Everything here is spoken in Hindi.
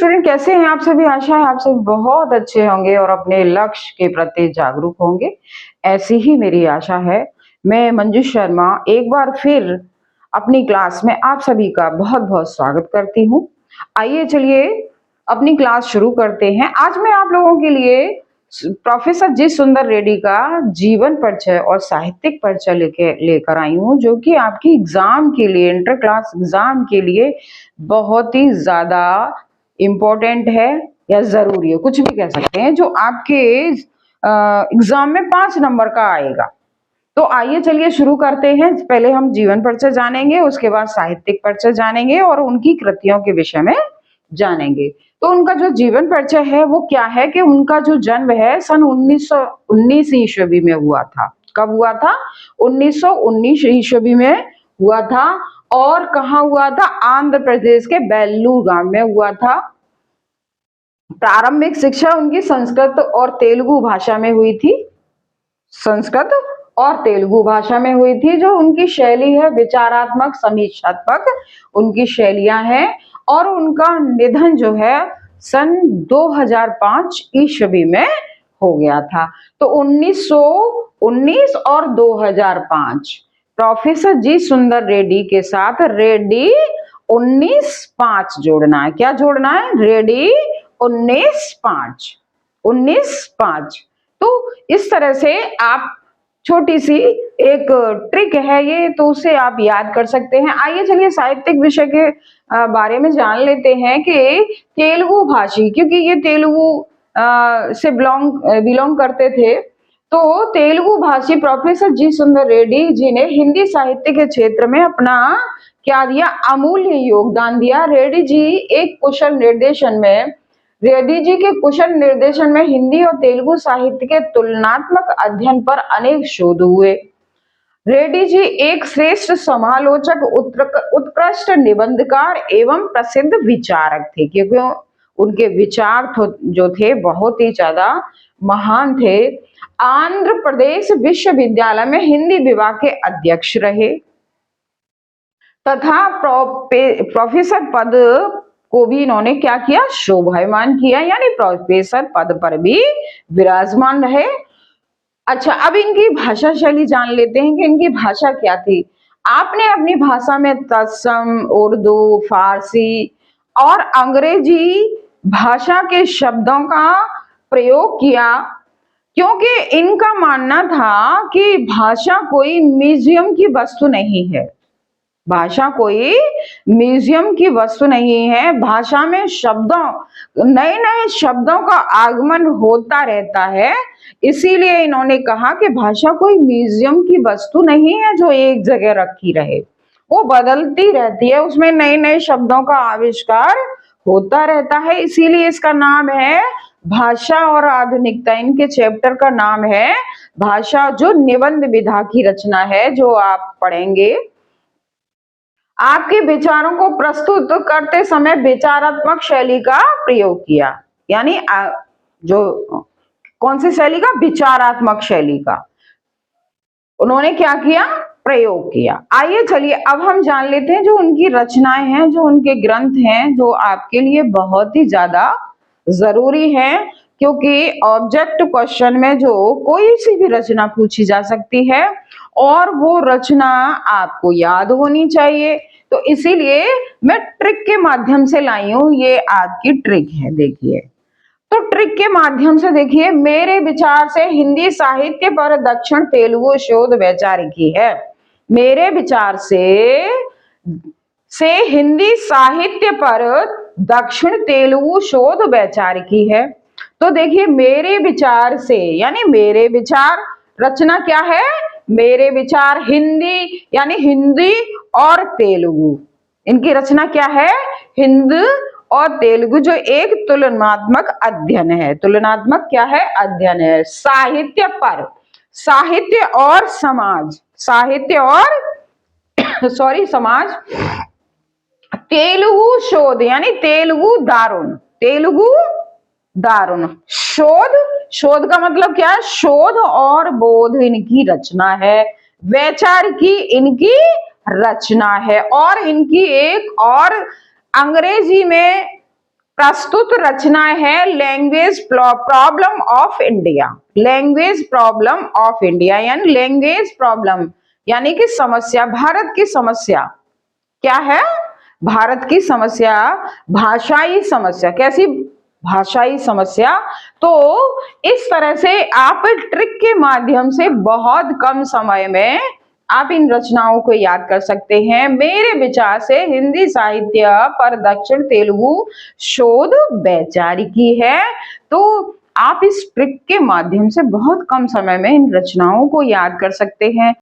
स्टूडेंट, कैसे हैं आप सभी? आशा है आप सभी बहुत अच्छे होंगे और अपने लक्ष्य के प्रति जागरूक होंगे। ऐसी ही मेरी आशा है। मैं मंजू शर्मा एक बार फिर अपनी क्लास में आप सभी का बहुत-बहुत स्वागत करती हूँ। आइए चलिए अपनी क्लास शुरू करते हैं। आज मैं आप लोगों के लिए प्रोफेसर जी सुंदर रेड्डी का जीवन परिचय और साहित्यिक परिचय लेकर आई हूँ, जो कि आपकी एग्जाम के लिए, इंटर क्लास एग्जाम के लिए बहुत ही ज्यादा इम्पोर्टेंट है या जरूरी है, कुछ भी कह सकते हैं, जो आपके एग्जाम में 5 नंबर का आएगा। तो आइए चलिए शुरू करते हैं। पहले हम जीवन परिचय जानेंगे, उसके बाद साहित्यिक परिचय जानेंगे और उनकी कृतियों के विषय में जानेंगे। तो उनका जो जीवन परिचय है वो क्या है कि उनका जो जन्म है सन 1919 ईस्वी में हुआ था। कब हुआ था? 1919 ईस्वी में हुआ था। और कहाँ हुआ था? आंध्र प्रदेश के बेल्लूर गांव में हुआ था। प्रारंभिक शिक्षा उनकी संस्कृत और तेलुगु भाषा में हुई थी। संस्कृत और तेलुगु भाषा में हुई थी। जो उनकी शैली है विचारात्मक समीक्षात्मक उनकी शैलियां हैं। और उनका निधन जो है सन 2005 ईस्वी में हो गया था। तो 1919 और 2005 प्रोफेसर जी सुंदर रेड्डी के साथ रेड्डी 19-5 जोड़ना है। क्या जोड़ना है? रेड्डी 19-5 19-5। तो इस तरह से आप छोटी सी एक ट्रिक है ये, तो उसे आप याद कर सकते हैं। आइए चलिए साहित्यिक विषय के बारे में जान लेते हैं कि तेलुगु भाषी, क्योंकि ये तेलुगु से बिलोंग करते थे। तो तेलुगु भाषी प्रोफेसर जी सुंदर रेड्डी जी ने हिंदी साहित्य के क्षेत्र में अपना क्या दिया? अमूल्य योगदान दिया। रेड्डी जी के कुशल निर्देशन में हिंदी और तेलुगु साहित्य के तुलनात्मक अध्ययन पर अनेक शोध हुए। रेड्डी जी एक श्रेष्ठ समालोचक, उत्कृष्ट निबंधकार एवं प्रसिद्ध विचारक थे, क्योंकि उनके विचार जो थे बहुत ही ज्यादा महान थे। आंध्र प्रदेश विश्वविद्यालय में हिंदी विभाग के अध्यक्ष रहे तथा प्रोफेसर पद को भी इन्होंने क्या किया? शोभायमान किया, यानी प्रोफेसर पद पर भी विराजमान रहे। अच्छा, अब इनकी भाषा शैली जान लेते हैं कि इनकी भाषा क्या थी। आपने अपनी भाषा में तत्सम, उर्दू, फारसी और अंग्रेजी भाषा के शब्दों का प्रयोग किया, क्योंकि इनका मानना था कि भाषा कोई म्यूजियम की वस्तु नहीं है। भाषा कोई म्यूजियम की वस्तु नहीं है। भाषा में नए नए शब्दों का आगमन होता रहता है। इसीलिए इन्होंने कहा कि भाषा कोई म्यूजियम की वस्तु नहीं है जो एक जगह रखी रहे, वो बदलती रहती है, उसमें नए नए शब्दों का आविष्कार होता रहता है। इसीलिए इसका नाम है भाषा और आधुनिकता। इनके चैप्टर का नाम है भाषा, जो निबंध विधा की रचना है, जो आप पढ़ेंगे। आपके विचारों को प्रस्तुत करते समय विचारात्मक शैली का प्रयोग किया, यानी जो कौन सी शैली का? विचारात्मक शैली का उन्होंने क्या किया? प्रयोग किया। आइए चलिए अब हम जान लेते हैं जो उनकी रचनाएं हैं, जो उनके ग्रंथ हैं, जो आपके लिए बहुत ही ज्यादा जरूरी है, क्योंकि ऑब्जेक्ट क्वेश्चन में जो कोई सी भी रचना पूछी जा सकती है और वो रचना आपको याद होनी चाहिए। तो इसीलिए मैं ट्रिक के माध्यम से लाई हूं। ये आपकी ट्रिक है, देखिए। तो ट्रिक के माध्यम से देखिए, मेरे विचार से हिंदी साहित्य पर दक्षिण तेलुगु शोध वैचारिकी है। मेरे विचार से हिंदी साहित्य पर दक्षिण तेलुगु शोध वैचारिकी है। तो देखिए, मेरे विचार से यानी मेरे विचार रचना क्या है? मेरे विचार हिंदी, यानी हिंदी और तेलुगु, इनकी रचना क्या है? हिंदी और तेलुगु, जो एक तुलनात्मक अध्ययन है। तुलनात्मक क्या है? अध्ययन है साहित्य पर, साहित्य और समाज, साहित्य और समाज। तेलुगु शोध यानी तेलुगु दारुण शोध का मतलब क्या है? शोध और बोध इनकी रचना है। वैचारिकी इनकी रचना है। और इनकी एक और अंग्रेजी में प्रस्तुत रचना है language problem of India. Language problem of India यानी लैंग्वेज प्रॉब्लम यानी कि समस्या, भारत की समस्या क्या है? भारत की समस्या भाषाई समस्या। कैसी? भाषाई समस्या। तो इस तरह से आप ट्रिक के माध्यम से बहुत कम समय में आप इन रचनाओं को याद कर सकते हैं। मेरे विचार से हिंदी साहित्य पर दक्षिण तेलुगु शोध वैचारिकी है। तो आप इस ट्रिक के माध्यम से बहुत कम समय में इन रचनाओं को याद कर सकते हैं।